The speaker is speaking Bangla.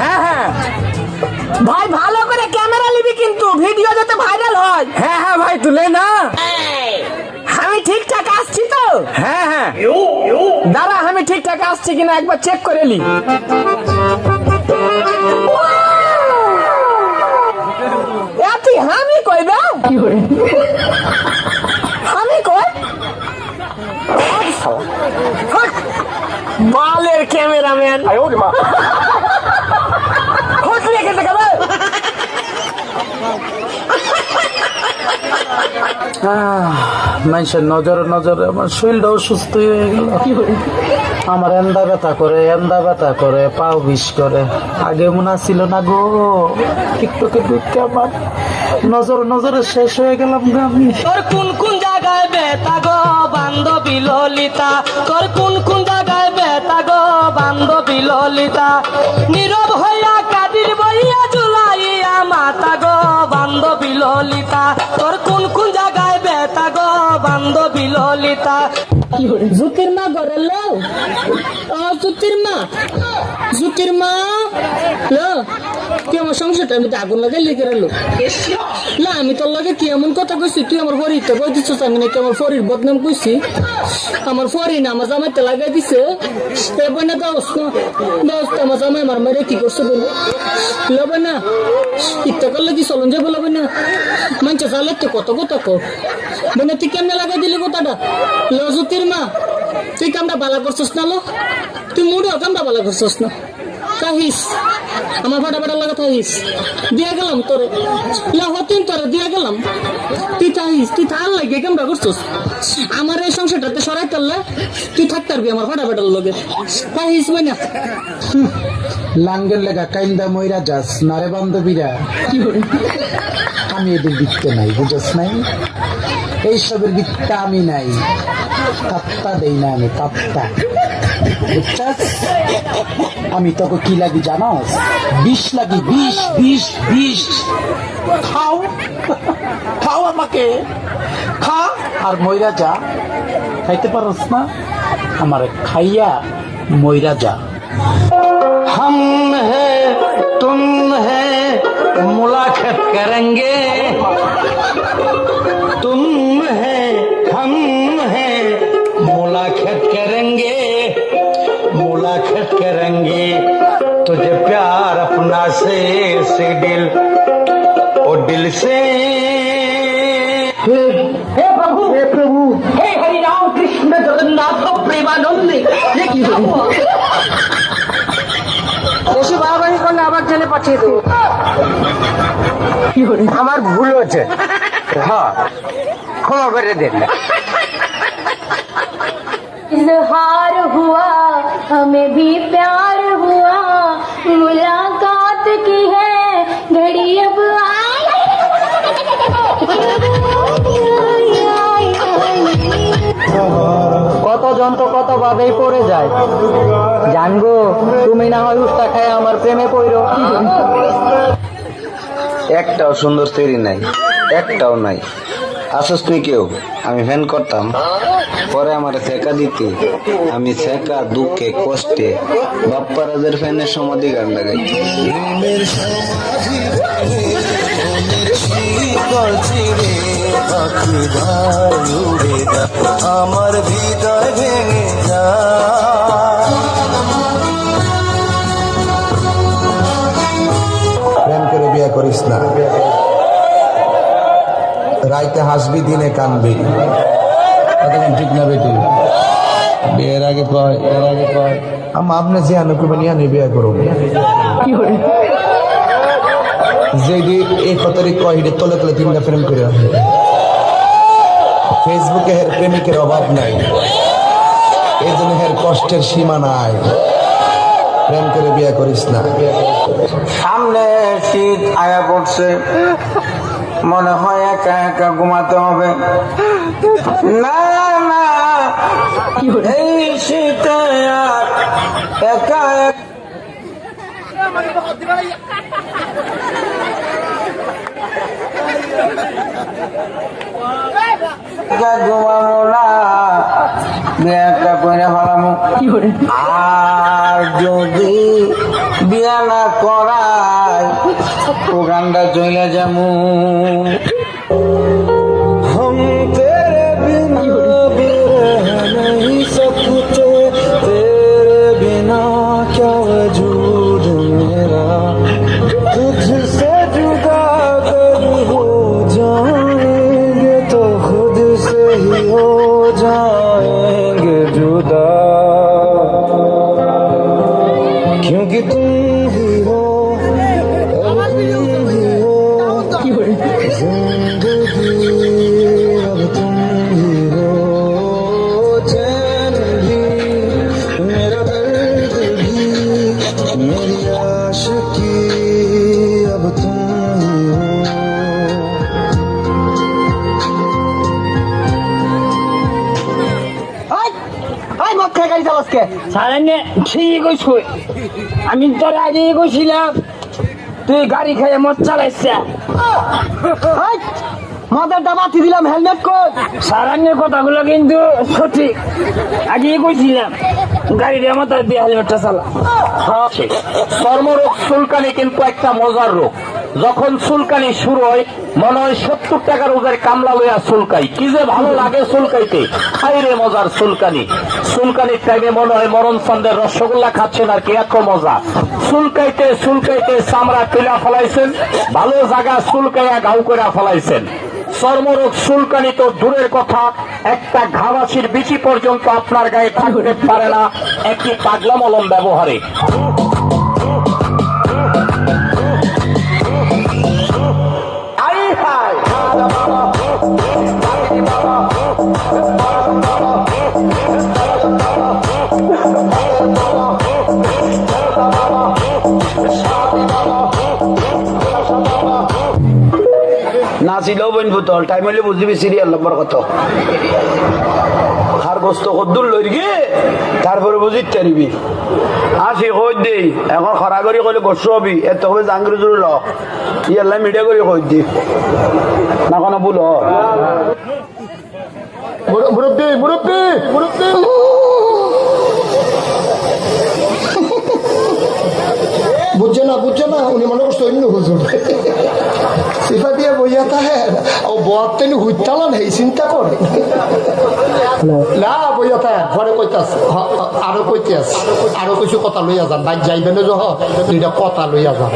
হ্যাঁ হ্যাঁ ভাই ভালো করে ক্যামেরা নিবি কিন্তু ভিডিও যাতে ভাইরাল হয়। হ্যাঁ হ্যাঁ ভাই তুলে না। আমি ঠিকঠাক আসছি তো? হ্যাঁ হ্যাঁ দাঁড়া আমি ঠিকঠাক আসছি কিনা একবার চেক করে নি। তুই আমি কইবা আমি কই বালের ক্যামেরাম্যান রেখে দেখাবে। মানুষের নজরে নজরে আমার শরীরটা অসুস্থ হয়ে গেল। আমার এন্দা ব্যথা করে পাও বিষ করে। আগে মনে ছিল না গো, টিকটকে ঢুকে আমার নজরে শেষ হয়ে গেলাম গো আমি। তোর কোন কোন জায়গায় ব্যথা গো বান্ধবী ললিতা, তোর কোন কোন জায়গায় ব্যথা গো বান্ধবী ললিতা, নীরব হইয়া কাদির বইয়া জুলাইয়া মাতা গো বান্ধবী ললিতা, তোর কোন কোন জায়গায় ব্যথা গো বান্ধবী ললিতা। জুতির মা ঘরের লোক, জুতির মা তুই আমার সংসারটা আমি আগুন লাগাই লেগে গেলো না। আমি তোর লাগে কি এমন কথা কইছি, তুই আমার ফরিতে কই দিচ্ছিস, আমি নাকি আমার ফরির বদনাম কইছি? আমার ফরি না আমার জামাইতে লাগাই দিছে। এবার না দোস্ত আমার জামাই আমার মেরে কি করছে বলে লবে না, ইত্যা করলে কি চলন যাবো লবে না। মানছে চালে তো কত কথা কো মানে তুই কেমনে লাগাই দিলি কথাটা? লজুতির মা তুই কামটা বালা করছিস না, লো তুই মুড়েও কামটা বালা করছিস না। কাহিস আমার ফাটাফাটা লাগা থাকিস দিয়া গেলাম তোরে হতিন তোরে দিয়া গেলাম। তুই থাকিস, তুই থাল লাগে কেমন করছিস আমার এই সংসারটাতে সরাই করলে তুই থাকতে পারবি আমার ফাটাফাটার লগে। কাহিস মানে লাঙ্গের লেগা কাইন্দা মইরা যাস নারে বান্ধবীরা। আমি এদের দিকতে নাই, বুঝস নাই? এইসবের দিকটা আমি নাই, পাত্তা দেই না আমি, পাত্তা। বুঝছাস আমি তোকে কি লাগি জানোস? বিষ লাগি, বিষ। খাও আমাকে, খা আর মইরা যা। খাইতে পারস না, আমার খাইয়া মইরা যা। हम है तुम है मुलाकात करेंगे, तुम है हम है मुलाकात करेंगे तुझे प्यार अपना से दिल और दिल से। हे प्रभु हे हरि राम कृष्ण जगन्नाथ प्रेमानंदे। বেশি বাড়াবাড়ি করলে আবার জেলে পাঠিয়ে দেবো। আমার ভুল হচ্ছে, হ্যাঁ ক্ষমা করে দেন। इजहार हुआ हमें भी प्यार हुआ, मुलाकात की है घड़ी अब आई। কত যন্ত্র কত ভাবেই পড়ে যায়, জানগো তুমি না হয় উস্তা খায় আমার প্রেমে পড়ো। একটাও সুন্দর তৈরি নাই, একটাও নাই। আসস তুই কেউ আমি ফ্যান করতাম, পরে আমার ছেকা দিতে আমি ছেকা দুঃখে কষ্টে বাপ্পারাজের ফ্যানের সমাধি গান লাগাই। আমার হৃদয় ভেঙে প্রেম করে বিয়ে করিস না, রাইতে হাসবি দিনে কানবি, ঠিক না বেটি? বিয়ের আগে কয় আপনি যে আনুকুবে নিয়ে আনি বিয়ে করুন, যদি এই কথারই কয় হিটে তলে তলে তিনটা প্রেম করে ফেসবুকে হের প্রেমিকের অভাব নাই, এই জন্য হের কষ্টের সীমা নাই। প্রেম করে বিয়ে করিস না। সামনে শীত আয়া পড়ছে, মনে হয় একা একা ঘুমাতে হবে। না না এই শীতে আর একা ঘুমাবো না, বিয়ে একটা করে ফেলামো। আর যদি বিয়া না করায় ও গান্ডা জইলা যামু हम तेरे बिना भी रह नहीं सकते तेरे बिना क्या वजूद मेरा तुझसे जुदा कर हो जाएंगे तो खुद से ही हो जाएंगे जुदा क्योंकि तुम ही हो अब तुम ही हो जिंदगी अब तुम ही हो चैन भी मेरा दर्द भी मेरी आशिकी अब तुम ही हो সারানে ঠিক কইছ আমি তোর আগে কইছিলাম তুই গাড়ি খেয়ে মদ চালাইছে মদের দাবাতি দিলাম হেলমেট কই সারানের কথাগুলো কিন্তু সঠিক আগে কইছিলাম গাড়ি দিয়ে মাথায় দিয়ে হেলমেটটা চালা চর্মরোগ চুলকানি কিন্তু একটা মজার রোগ যখন চুলকানি শুরু হয় মনে হয় 70 টাকার ওদের কামলা লইয়া চুলকাই কি যে ভালো লাগে চুলকাইতে খাই রে মজার চুলকানি চুলকানির টাইমে মনে হয় মরণ চন্দ্রের রসগোল্লা খাচ্ছেন আর কি এত মজা চুলকাইতে চুলকাইতে চামড়া তুলা ফলাইছেন ভালো জায়গা চুলকাইয়া ঘাউ করে ফলাইছেন চর্মরোগ চুলকানি তো দূরের কথা একটা ঘামাচির বিচি পর্যন্ত আপনার গায়ে থাকতে পারে না একটি পাগলা মলম ব্যবহারে নাচিলেও বইন পুতল টাইম হইলে বুঝবি সিরিয়াল নম্বর কত আর গোস্ত কদ্দুর লই গিয়ে তারপরে বুঝিতে পারবি আসি কই দেই এখন খরা করি কইলে গোস্ত হবি এত হবে জাঙ্গির জুড়ে ল ইয়াল্লা মিডিয়া করে কই দি না কোনো ভুল মুরব্বী মুরব্বী মুরব্বী বুঝছে না উনি মনে করছে অন্য হুজুর সিফা দিয়ে বইয়া থাকে ও বর তেন হুইতালান এই চিন্তা করে না বইয়া থাকে ঘরে কইতে আছে আরো কইতে আছে আরো কিছু কথা লইয়া যান বাইক যাইবেন যখন দুইটা কথা লইয়া যান